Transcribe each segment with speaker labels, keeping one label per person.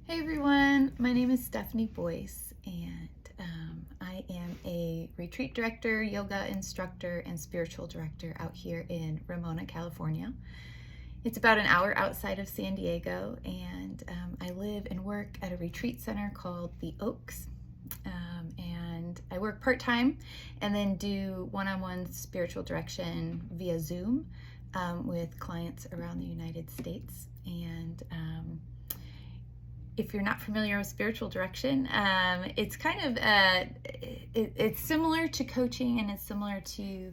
Speaker 1: Hey everyone, my name is Stefanie Boyce, and I am a retreat director, yoga instructor, and spiritual director out here in Ramona, California. It's about an hour outside of San Diego, and I live and work at a retreat center called the Oaks. And I work part-time and then do one-on-one spiritual direction via Zoom with clients around the United States. And if you're not familiar with spiritual direction, it's kind of it's similar to coaching and it's similar to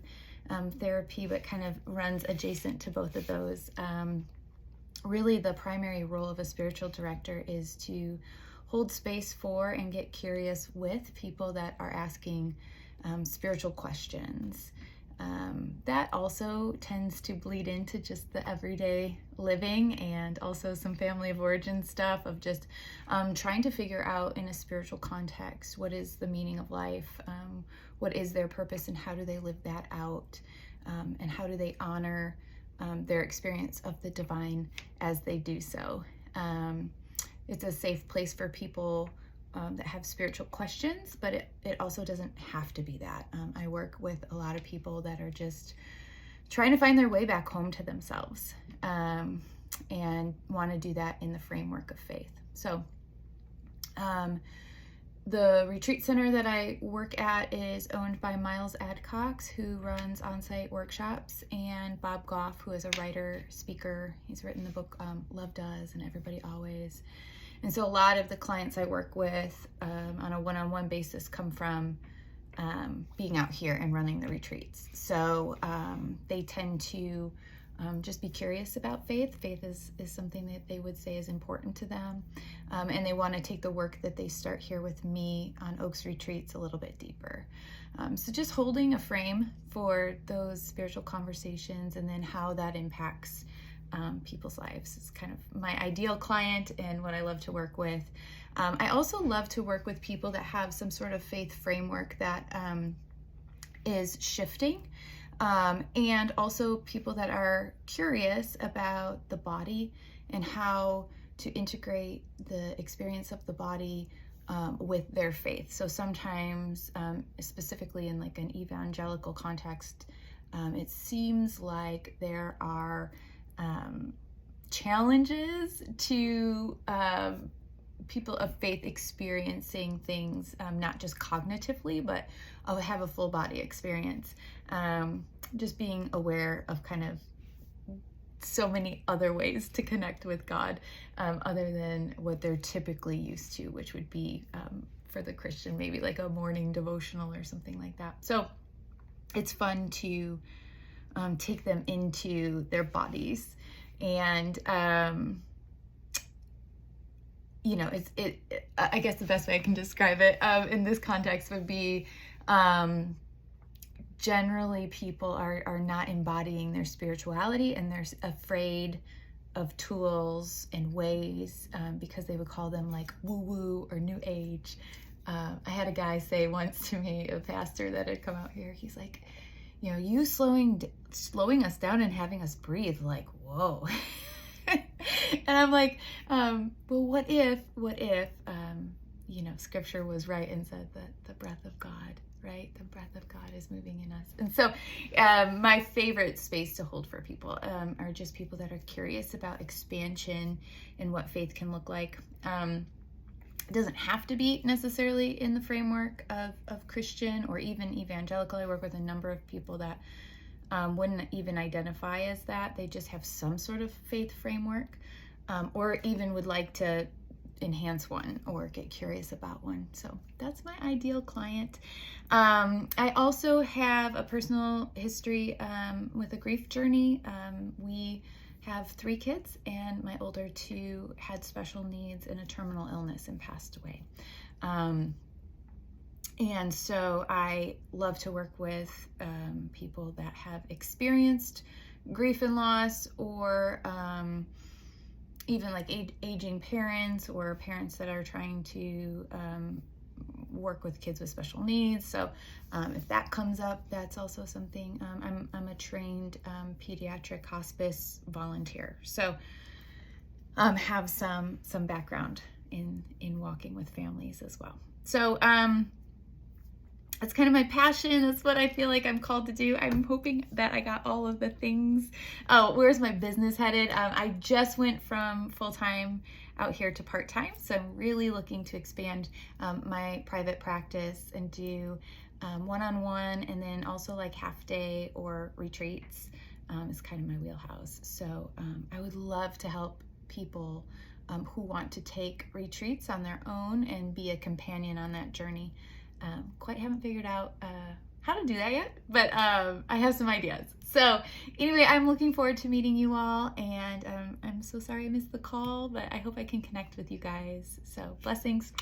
Speaker 1: therapy, but kind of runs adjacent to both of those. Really, the primary role of a spiritual director is to hold space for and get curious with people that are asking spiritual questions. That also tends to bleed into just the everyday living and also some family of origin stuff of just trying to figure out in a spiritual context, what is the meaning of life, what is their purpose, and how do they live that out, and how do they honor their experience of the divine as they do so. It's a safe place for people that have spiritual questions, but it also doesn't have to be that. I work with a lot of people that are just trying to find their way back home to themselves and want to do that in the framework of faith. So the retreat center that I work at is owned by Miles Adcox, who runs on-site workshops, and Bob Goff, who is a writer, speaker. He's written the book Love Does and Everybody Always. And so a lot of the clients I work with on a one-on-one basis come from being out here and running the retreats. So they tend to just be curious about faith. Faith is something that they would say is important to them. And they want to take the work that they start here with me on Oaks Retreats a little bit deeper. So just holding a frame for those spiritual conversations and then how that impacts people's lives. It's kind of my ideal client and what I love to work with. I also love to work with people that have some sort of faith framework that is shifting, and also people that are curious about the body and how to integrate the experience of the body with their faith. So sometimes, specifically in like an evangelical context, it seems like there are challenges to people of faith experiencing things, not just cognitively, but have a full body experience. Just being aware of kind of so many other ways to connect with God other than what they're typically used to, which would be for the Christian, maybe like a morning devotional or something like that. So it's fun to take them into their bodies, and I guess the best way I can describe it in this context would be generally people are not embodying their spirituality, and they're afraid of tools and ways because they would call them like woo-woo or new age. I had a guy say once to me, a pastor that had come out here, he's like, you slowing us down and having us breathe, like, whoa. And I'm like, well, what if, scripture was right and said that the breath of God, right? The breath of God is moving in us. And so my favorite space to hold for people are just people that are curious about expansion and what faith can look like. It doesn't have to be necessarily in the framework of Christian or even evangelical. I work with a number of people that wouldn't even identify as that. They just have some sort of faith framework, or even would like to enhance one or get curious about one. So that's my ideal client. I also have a personal history with a grief journey. We have 3 kids, and my older 2 had special needs and a terminal illness and passed away. And so I love to work with people that have experienced grief and loss, or even like aging parents or parents that are trying to work with kids with special needs. So if that comes up, that's also something. I'm a trained pediatric hospice volunteer, so have some background in walking with families as well. So that's kind of my passion. That's what I feel like I'm called to do. I'm hoping that I got all of the things. Oh, where's my business headed? I just went from full-time out here to part-time. So I'm really looking to expand my private practice and do one-on-one, and then also like half day or retreats is kind of my wheelhouse. So I would love to help people who want to take retreats on their own and be a companion on that journey. Quite haven't figured out how to do that yet, but I have some ideas. So anyway, I'm looking forward to meeting you all, and I'm so sorry I missed the call, but I hope I can connect with you guys. So blessings.